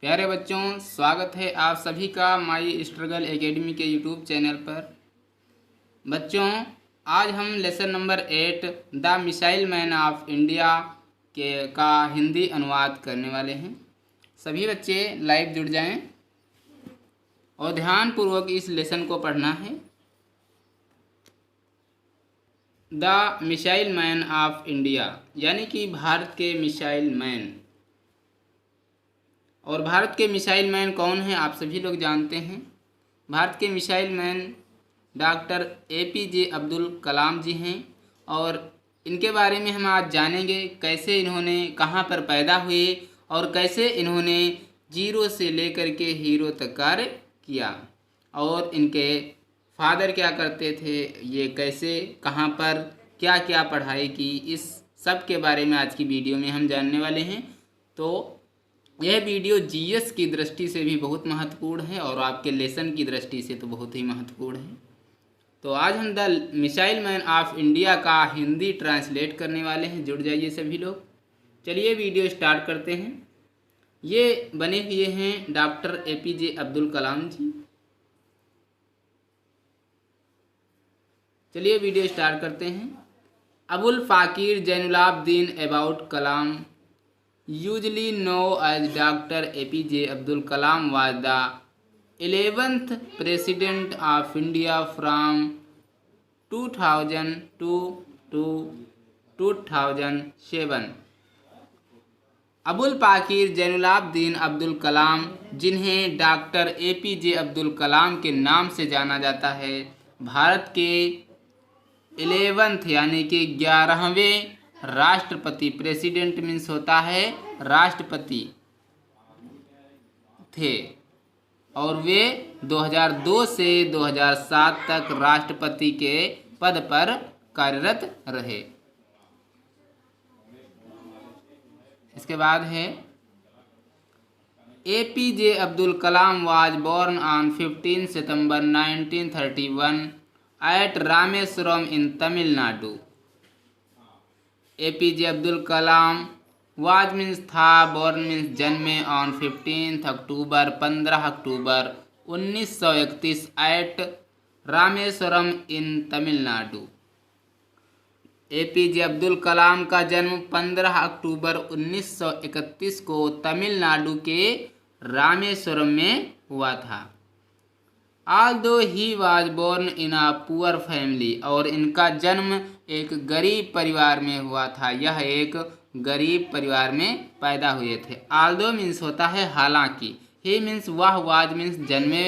प्यारे बच्चों, स्वागत है आप सभी का माई स्ट्रगल एकेडमी के यूट्यूब चैनल पर। बच्चों, आज हम lesson number 8 the missile man of India का हिंदी अनुवाद करने वाले हैं। सभी बच्चे लाइव जुड़ जाएं और ध्यानपूर्वक इस लेसन को पढ़ना है। The missile man of India यानी कि भारत के मिसाइल मैन। और भारत के मिसाइल मैन कौन हैं आप सभी लोग जानते हैं। भारत के missile man doctor APJ Abdul Kalam ji हैं और इनके बारे में हम आज जानेंगे कैसे इन्होंने कहाँ पर पैदा हुए और कैसे इन्होंने जीरो से लेकर के हीरो तक कार्य किया और इनके फादर क्या करते थे, ये कैसे कहाँ पर क्या क्या पढ़ाई की, इस सब के बारे में आज की वीडियो में हम जानने वाले हैं। तो यह वीडियो GS की दृष्टि से भी बहुत महत्वपूर्ण है और आपके लेसन की दृष्टि से तो बहुत ही महत्वपूर्ण है। तो आज हम the missile man of India का हिंदी ट्रांसलेट करने वाले हैं। जुड़ जाइए सभी लोग। चलिए वीडियो स्टार्ट करते हैं। ये बने हुए हैं डॉक्टर APJ अब्दुल कलाम जी। चलिए वीडियो स्टार्ट करते हैं। Abul Fakir Jainulabdeen about Kalam, usually known as Dr. APJ Abdul Kalam, was the 11th President of India from 2002 to 2007। Abul Pakir Jainulabdeen Abdul Kalam, जिन्हें डॉक्टर APJ अब्दुल कलाम के नाम से जाना जाता है, भारत के 11th यानी कि 11वें राष्ट्रपति, प्रेसिडेंट मीन्स होता है राष्ट्रपति, थे और वे 2002 से 2007 तक राष्ट्रपति के पद पर कार्यरत रहे। इसके बाद है APJ Abdul Kalam was born on 15 September 1931 at Rameswaram in Tamil Nadu. APJ Abdul Kalam was means था, बोर्न मीन्स जन्मे, on 15 October 15 October 1931 at Rameswaram in Tamil Nadu. APJ Abdul Kalam का जन्म 15 अक्टूबर 1931 को तमिलनाडु के रामेश्वरम में हुआ था। Although he was born in a poor family, और इनका जन्म एक गरीब परिवार में हुआ था। यह एक गरीब परिवार में पैदा हुए थे। Although मीन्स होता है हालांकि, he मीन्स वह, was मीन्स जन्मे,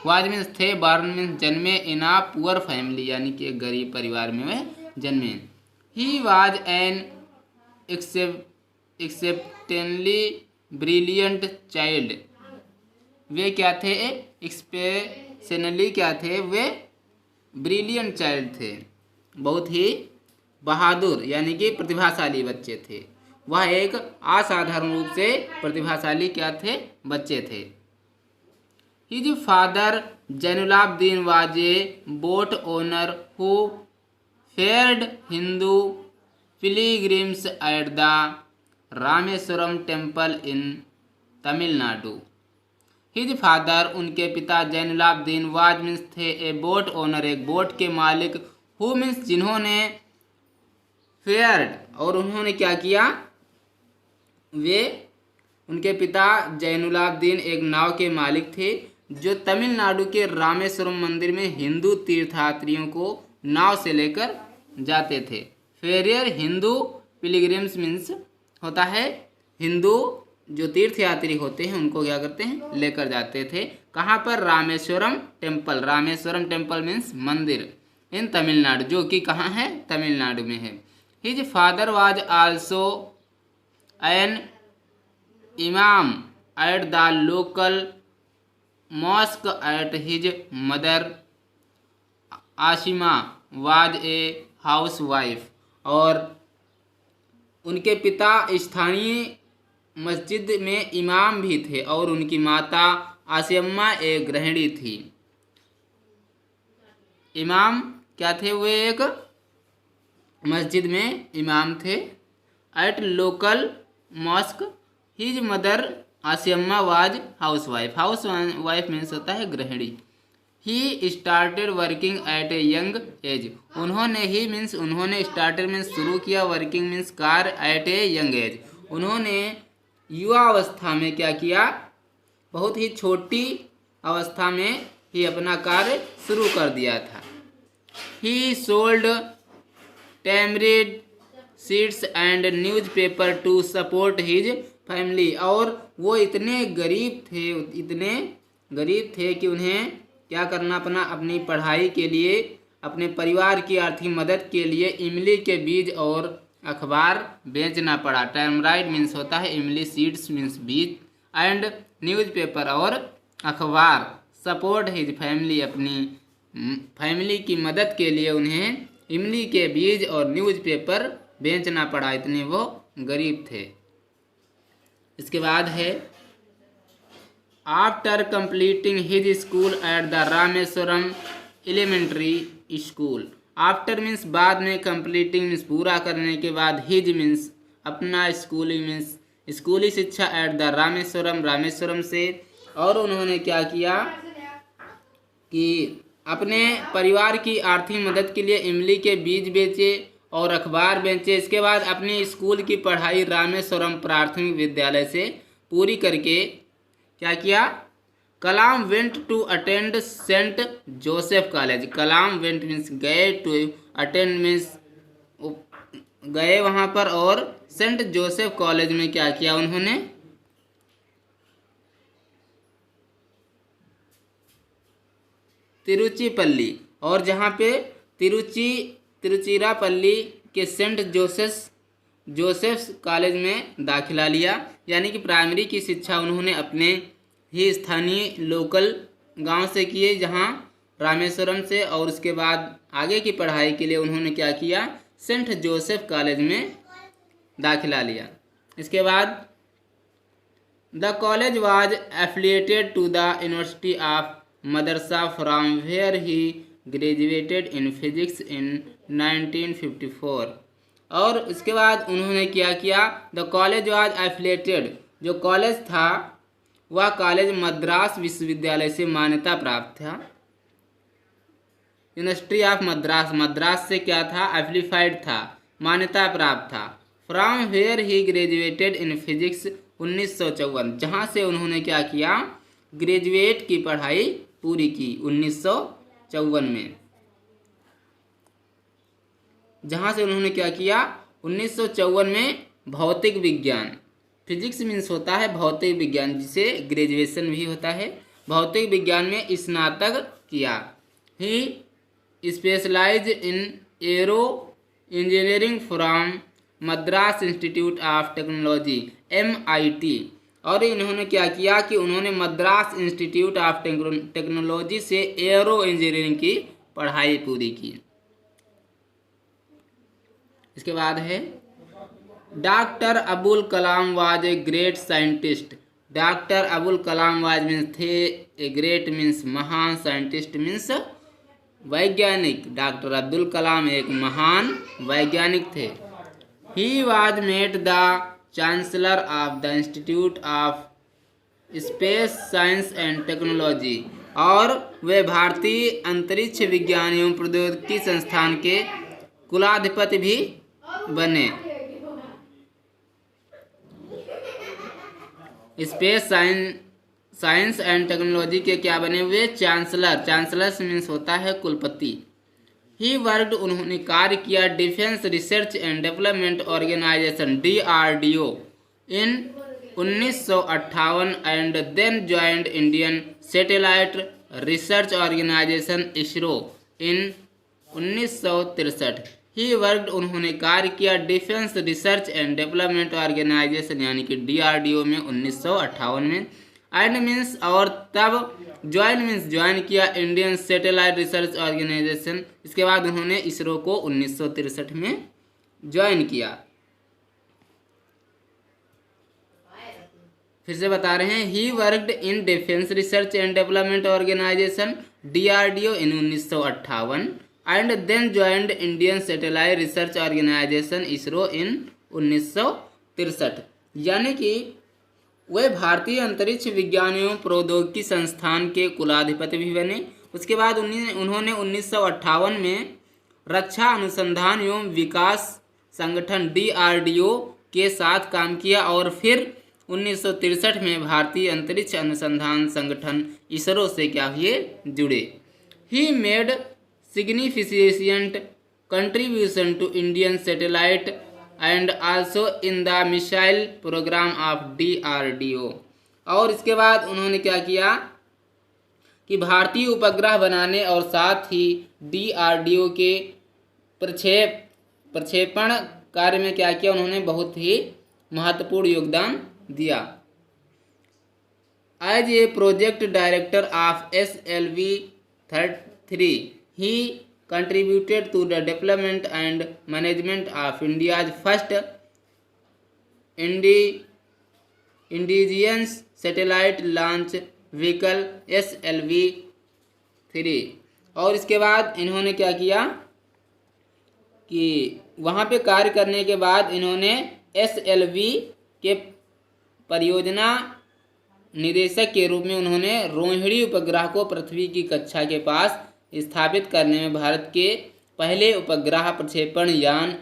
was मीन्स थे, born मीन्स जन्मे, in a poor family यानी कि एक गरीब परिवार में वे जन्मे। He was an exceptionally brilliant child। वे क्या थे? एक्सपेशनली क्या थे? वे ब्रिलियंट चाइल्ड थे, बहुत ही बहादुर यानी कि प्रतिभाशाली बच्चे थे। वह एक असाधारण रूप से प्रतिभाशाली क्या थे? बच्चे थे। His father Jainulabdeen was a boat owner who ferried Hindu pilgrims at the Rameswaram temple in Tamil Nadu. His father, उनके पिता, जैनुलाब्दीन, वाज मीन्स थे, ए बोट ओनर, एक बोट के मालिक, हु मीन्स जिन्होंने, फेयर्ड और उन्होंने क्या किया? वे, उनके पिता जैनुलाब्दीन एक नाव के मालिक थे जो तमिलनाडु के रामेश्वरम मंदिर में हिंदू तीर्थयात्रियों को नाव से लेकर जाते थे। फेरियर हिंदू, पिलग्रिम्स मीन्स होता है हिंदू जो तीर्थयात्री होते हैं उनको क्या करते हैं? लेकर जाते थे। कहाँ पर? Rameswaram temple. Rameswaram temple means मंदिर, इन तमिलनाडु, जो कि कहाँ है? तमिलनाडु में है। His father was also an imam at the local mosque at his mother Ashima was a housewife, और उनके पिता स्थानीय मस्जिद में इमाम भी थे और उनकी माता आसिम्मा एक गृहिणी थी। इमाम क्या थे? वे एक मस्जिद में इमाम थे। At local mosque his mother Asiyamma was housewife means होता है गृहिणी। He started working at a young age, उन्होंने स्टार्टेड मीन्स शुरू किया, वर्किंग मीन्स कार्य, एट ए यंग एज उन्होंने युवा अवस्था में क्या किया, बहुत ही छोटी अवस्था में ही अपना कार्य शुरू कर दिया था। He sold tamarind seeds and newspaper to support his family, और वो इतने गरीब थे कि उन्हें क्या करना, अपनी पढ़ाई के लिए, अपने परिवार की आर्थिक मदद के लिए इमली के बीज और अखबार बेचना पड़ा। टैमराइड मीन्स होता है इमली, सीड्स मीन्स बीज, एंड न्यूज़पेपर और अखबार, सपोर्ट हिज फैमिली अपनी फैमिली की मदद के लिए उन्हें इमली के बीज और न्यूज़पेपर बेचना पड़ा, इतने वो गरीब थे। इसके बाद है after completing his school at the Rameswaram elementary school. After means बाद में, कंप्लीटिंग मीन्स पूरा करने के बाद, हिज मीन्स अपना, स्कूलिंग मीन्स स्कूली शिक्षा, एट द रामेश्वरम से। और उन्होंने क्या किया कि अपने परिवार की आर्थिक मदद के लिए इमली के बीज बेचे और अखबार बेचे। इसके बाद अपनी स्कूल की पढ़ाई रामेश्वरम प्राथमिक विद्यालय से पूरी करके क्या किया, Kalam went to attend Saint Joseph college. Kalam went means गए, टू अटेंड मीन्स गए वहाँ पर, और सेंट जोसेफ कॉलेज में क्या किया उन्होंने, तिरुचिपल्ली, और जहाँ पे तिरुचिरापल्ली के सेंट जोसेफ्स कॉलेज में दाखिला लिया। यानी कि प्राइमरी की शिक्षा उन्होंने अपने ही स्थानीय लोकल गांव से किए, जहां रामेश्वरम से, और उसके बाद आगे की पढ़ाई के लिए उन्होंने क्या किया, सेंट जोसेफ कॉलेज में दाखिला लिया। इसके बाद the college was affiliated to the University of Madras from where he graduated in physics in 1954। और इसके बाद उन्होंने क्या किया, द कॉलेज वाज एफिलिएटेड, जो कॉलेज था वह कॉलेज मद्रास विश्वविद्यालय से मान्यता प्राप्त था। यूनिवर्सिटी ऑफ मद्रास से क्या था, एफिलिफाइड था, मान्यता प्राप्त था। From where he graduated in physics 1954, जहाँ से उन्होंने क्या किया, ग्रेजुएट की पढ़ाई पूरी की 1954 में। जहाँ से उन्होंने क्या किया, 1954 में भौतिक विज्ञान, फिजिक्स मीन्स होता है भौतिक विज्ञान, जिसे ग्रेजुएशन भी होता है, भौतिक विज्ञान में स्नातक किया। He specialize in aero engineering from Madras institute of technology MIT। और इन्होंने क्या किया कि उन्होंने मद्रास इंस्टीट्यूट ऑफ टेक्नोलॉजी से एरो इंजीनियरिंग की पढ़ाई पूरी की। इसके बाद है doctor Abul Kalam was a great scientist. Doctor Abul Kalam was means थे, ए ग्रेट मीन्स महान, साइंटिस्ट मीन्स वैज्ञानिक। डॉक्टर अब्दुल कलाम एक महान वैज्ञानिक थे। He was made the chancellor of the institute of space science and technology, और वे भारतीय अंतरिक्ष विज्ञान एवं प्रौद्योगिकी संस्थान के कुलाधिपति भी बने। स्पेस साइंस एंड टेक्नोलॉजी के क्या बने हुए, चांसलर मीन्स होता है कुलपति। ही वर्कड, उन्होंने कार्य किया, Defence Research and Development Organisation DRDO in 1958 and then joined Indian Satellite Research Organisation ISRO in 1963। He worked, उन्होंने कार्य किया, Defence Research and Development Organisation यानी कि DRDO में 1958 में, एंड मीन्स और तब, ज्वाइन मीन्स ज्वाइन किया, इंडियन सैटेलाइट रिसर्च ऑर्गेनाइजेशन। इसके बाद उन्होंने ISRO को 1963 में ज्वाइन किया। फिर से बता रहे हैं, he worked in Defence Research and Development Organisation DRDO in 1958 and then joined Indian Satellite Research Organisation ISRO in 1963। यानी कि वे भारतीय अंतरिक्ष विज्ञान एवं प्रौद्योगिकी संस्थान के कुलाधिपति भी बने। उसके बाद उन्होंने 1958 में रक्षा अनुसंधान एवं विकास संगठन DRDO के साथ काम किया और फिर 1963 में भारतीय अंतरिक्ष अनुसंधान संगठन इसरो से क्या हुए, जुड़े। He made significant contribution to Indian satellite and also in the missile programme of DRDO। और इसके बाद उन्होंने क्या किया कि भारतीय उपग्रह बनाने और साथ ही DRDO के प्रक्षेपण कार्य में क्या किया, उन्होंने बहुत ही महत्वपूर्ण योगदान दिया। As a project director of SLV-3 he contributed to the development and management of India's first indigenous satellite launch vehicle SLV-3। और इसके बाद इन्होंने क्या किया कि वहाँ पे कार्य करने के बाद इन्होंने SLV के परियोजना निदेशक के रूप में उन्होंने रोहिणी उपग्रह को पृथ्वी की कक्षा के पास स्थापित करने में भारत के पहले उपग्रह प्रक्षेपण यान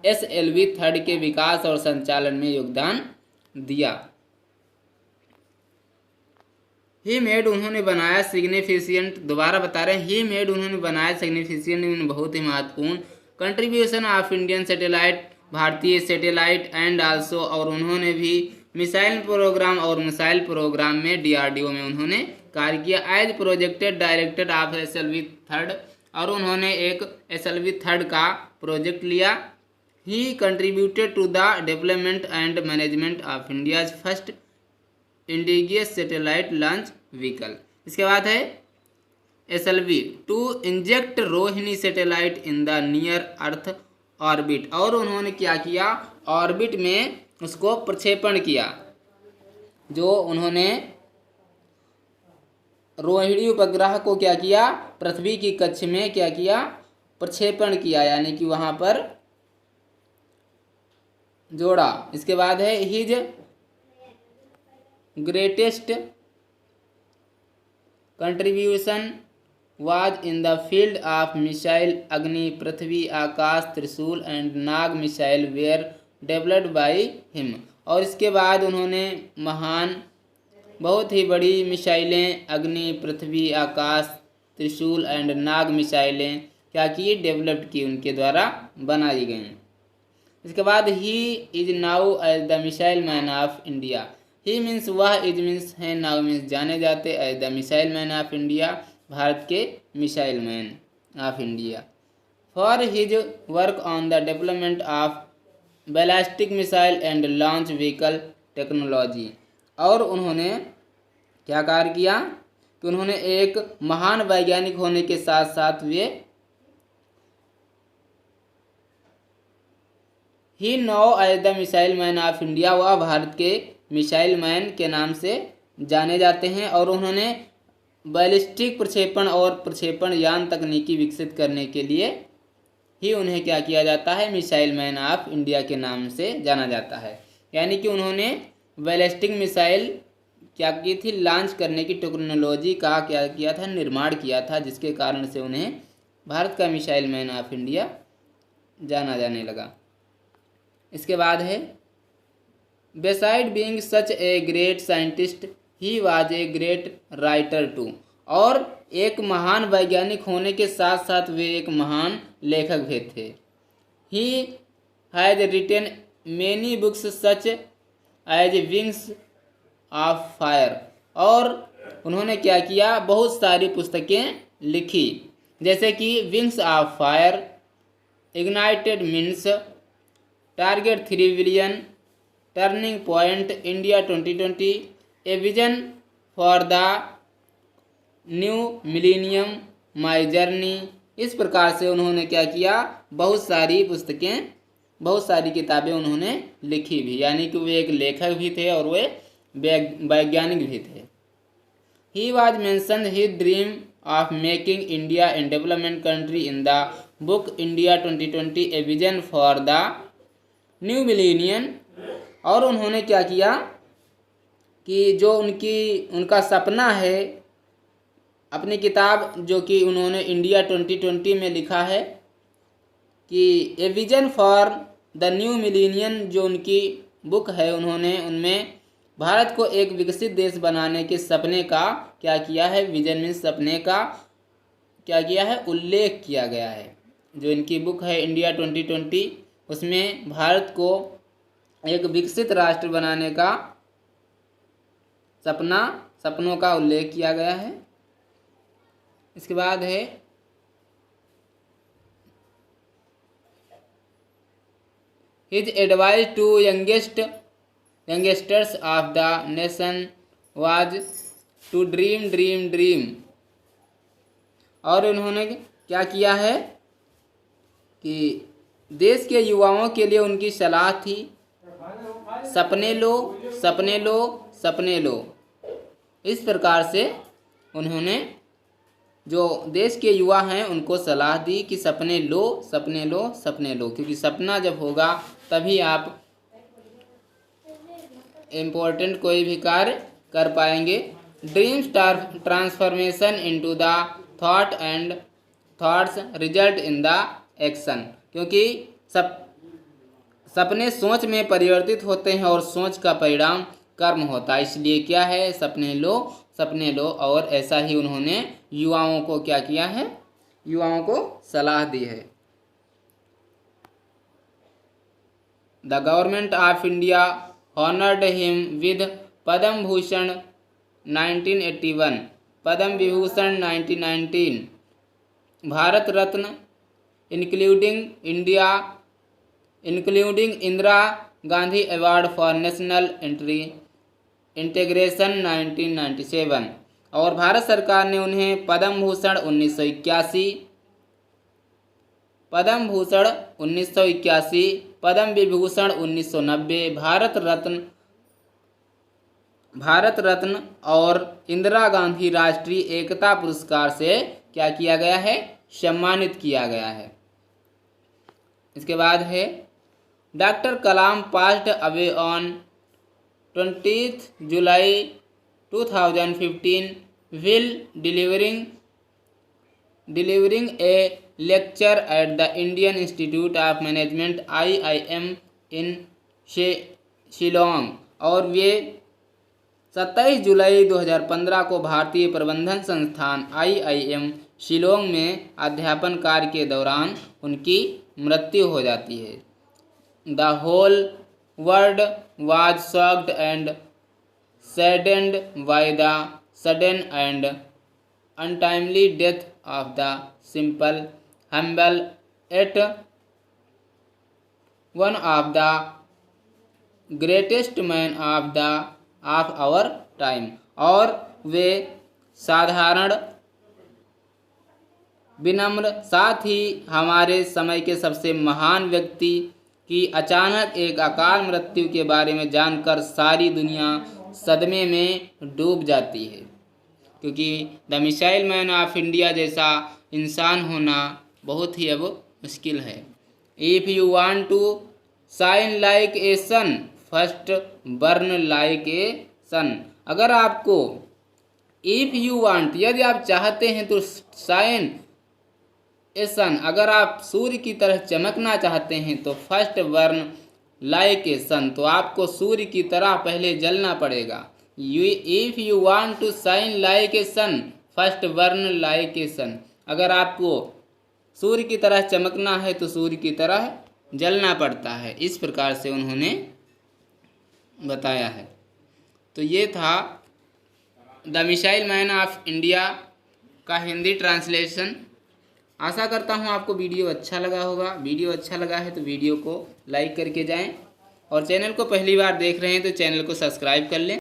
SLV-3 के विकास और संचालन में योगदान दिया। ही मेड उन्होंने बनाया सिग्निफिकेंट, दोबारा बता रहे हैं, ही मेड उन्होंने बनाया सिग्निफिकेंट, बहुत ही महत्वपूर्ण कंट्रीब्यूशन ऑफ इंडियन सैटेलाइट, भारतीय सैटेलाइट एंड आल्सो, और उन्होंने भी मिसाइल प्रोग्राम और मिसाइल प्रोग्राम में DRDO में उन्होंने कार्य किया। As projected director of SLV-3, और उन्होंने एक SLV-3 का प्रोजेक्ट लिया। He contributed to the development and management of India's first indigenous satellite launch vehicle. इसके बाद है SLV to inject Rohini satellite in the near earth orbit, और उन्होंने क्या किया, ऑर्बिट में उसको प्रक्षेपण किया। जो उन्होंने रोहिणी उपग्रह को क्या किया, पृथ्वी की कक्ष में क्या किया, प्रक्षेपण किया, यानी कि वहां पर जोड़ा। इसके बाद है his greatest contribution was in the field of missile Agni, Prithvi, Akash, Trishul and Nag missile were developed by him. और इसके बाद उन्होंने महान बहुत ही बड़ी मिसाइलें अग्नि, पृथ्वी, आकाश, त्रिशूल एंड नाग मिसाइलें क्या की, डेवलप्ड की, उनके द्वारा बनाई गई। इसके बाद he is now as the missile man of India. He means वह, इज मीन्स है, नाउ मीन्स जाने जाते, as the missile man of India, Bharat के missile man of India. For his work on the development of ballistic missile and launch vehicle technology. और उन्होंने क्या कार्य किया कि उन्होंने एक महान वैज्ञानिक होने के साथ साथ वे he know as the missile man of India, वह भारत के मिसाइल मैन के नाम से जाने जाते हैं। और उन्होंने बैलिस्टिक प्रक्षेपण और प्रक्षेपण यान तकनीकी विकसित करने के लिए ही उन्हें क्या किया जाता है, मिसाइल मैन ऑफ इंडिया के नाम से जाना जाता है। यानी कि उन्होंने बैलिस्टिक मिसाइल क्या की थी, लॉन्च करने की टेक्नोलॉजी का क्या किया था, निर्माण किया था, जिसके कारण से उन्हें भारत का मिसाइल मैन ऑफ इंडिया जाना जाने लगा। इसके बाद है beside being such a great scientist he was a great writer too. और एक महान वैज्ञानिक होने के साथ साथ वे एक महान लेखक भी थे। He has written many books such as Wings of Fire. और उन्होंने क्या किया, बहुत सारी पुस्तकें लिखी, जैसे कि wings of fire, ignited means, target 3 billion, turning point, India 2020, a vision for the new millennium, my journey. इस प्रकार से उन्होंने क्या किया, बहुत सारी पुस्तकें, बहुत सारी किताबें उन्होंने लिखी भी, यानी कि वे एक लेखक भी थे और वे वैज्ञानिक भी थे। He was mentioned his dream of making India an development country in the book India 2020, a vision for the new millennium. और उन्होंने क्या किया कि जो उनका सपना है, अपनी किताब जो कि उन्होंने इंडिया 2020 में लिखा है कि ए vision for the new millennium, जो उनकी बुक है, उन्होंने उनमें भारत को एक विकसित देश बनाने के सपने का क्या किया है, विजन मीन्स सपने का क्या किया है, उल्लेख किया गया है। जो इनकी बुक है इंडिया 2020, उसमें भारत को एक विकसित राष्ट्र बनाने का सपनों का उल्लेख किया गया है। इसके बाद है his advice to youngsters of the nation was to dream. और उन्होंने क्या किया है कि देश के युवाओं के लिए उनकी सलाह थी, सपने लो। इस प्रकार से उन्होंने जो देश के युवा हैं उनको सलाह दी कि सपने लो, क्योंकि सपना जब होगा तभी आप इम्पोर्टेंट कोई भी कार्य कर पाएंगे। Dreams transformation into the thought and thoughts result in the action, क्योंकि सपने सोच में परिवर्तित होते हैं और सोच का परिणाम कर्म होता है। इसलिए क्या है, सपने लो। और ऐसा ही उन्होंने युवाओं को क्या किया है, युवाओं को सलाह दी है। The government of India honoured him with Padma Bhushan 1981, Padma Vibhushan 1919, Bharat Ratna including Indira Gandhi award for national integration 1997, और भारत सरकार ने उन्हें पद्म भूषण 1981, पद्म विभूषण 1990, भारत रत्न और इंदिरा गांधी राष्ट्रीय एकता पुरस्कार से क्या किया गया है, सम्मानित किया गया है। इसके बाद है doctor Kalam passed away on 20 July 2015 while delivering a lecture at the Indian Institute of Management IIM in Shillong, और वे 27 जुलाई 2015 को भारतीय प्रबंधन संस्थान IIM शिलोंग में अध्यापन कार्य के दौरान उनकी मृत्यु हो जाती है। The whole world was shocked and saddened by the sudden and untimely death of the simple humble at one of the greatest man of our time, और वे साधारण, विनम्र, साथ ही हमारे समय के सबसे महान व्यक्ति की अचानक एक अकाल मृत्यु के बारे में जानकर सारी दुनिया सदमे में डूब जाती है, क्योंकि the missile man of India जैसा इंसान होना बहुत ही अब मुश्किल है। If you want to shine like a sun first burn like a sun, अगर आपको इफ़ यू वांट, यदि आप चाहते हैं तो शाइन ए सन, अगर आप सूर्य की तरह चमकना चाहते हैं तो first burn like a sun, तो आपको सूर्य की तरह पहले जलना पड़ेगा। If you want to shine like a sun first burn like a sun, अगर आपको सूर्य की तरह चमकना है तो सूर्य की तरह जलना पड़ता है। इस प्रकार से उन्होंने बताया है। तो ये था the missile man of India का हिंदी ट्रांसलेशन। आशा करता हूँ आपको वीडियो अच्छा लगा होगा। वीडियो अच्छा लगा है तो वीडियो को लाइक करके जाएं, और चैनल को पहली बार देख रहे हैं तो चैनल को सब्सक्राइब कर लें।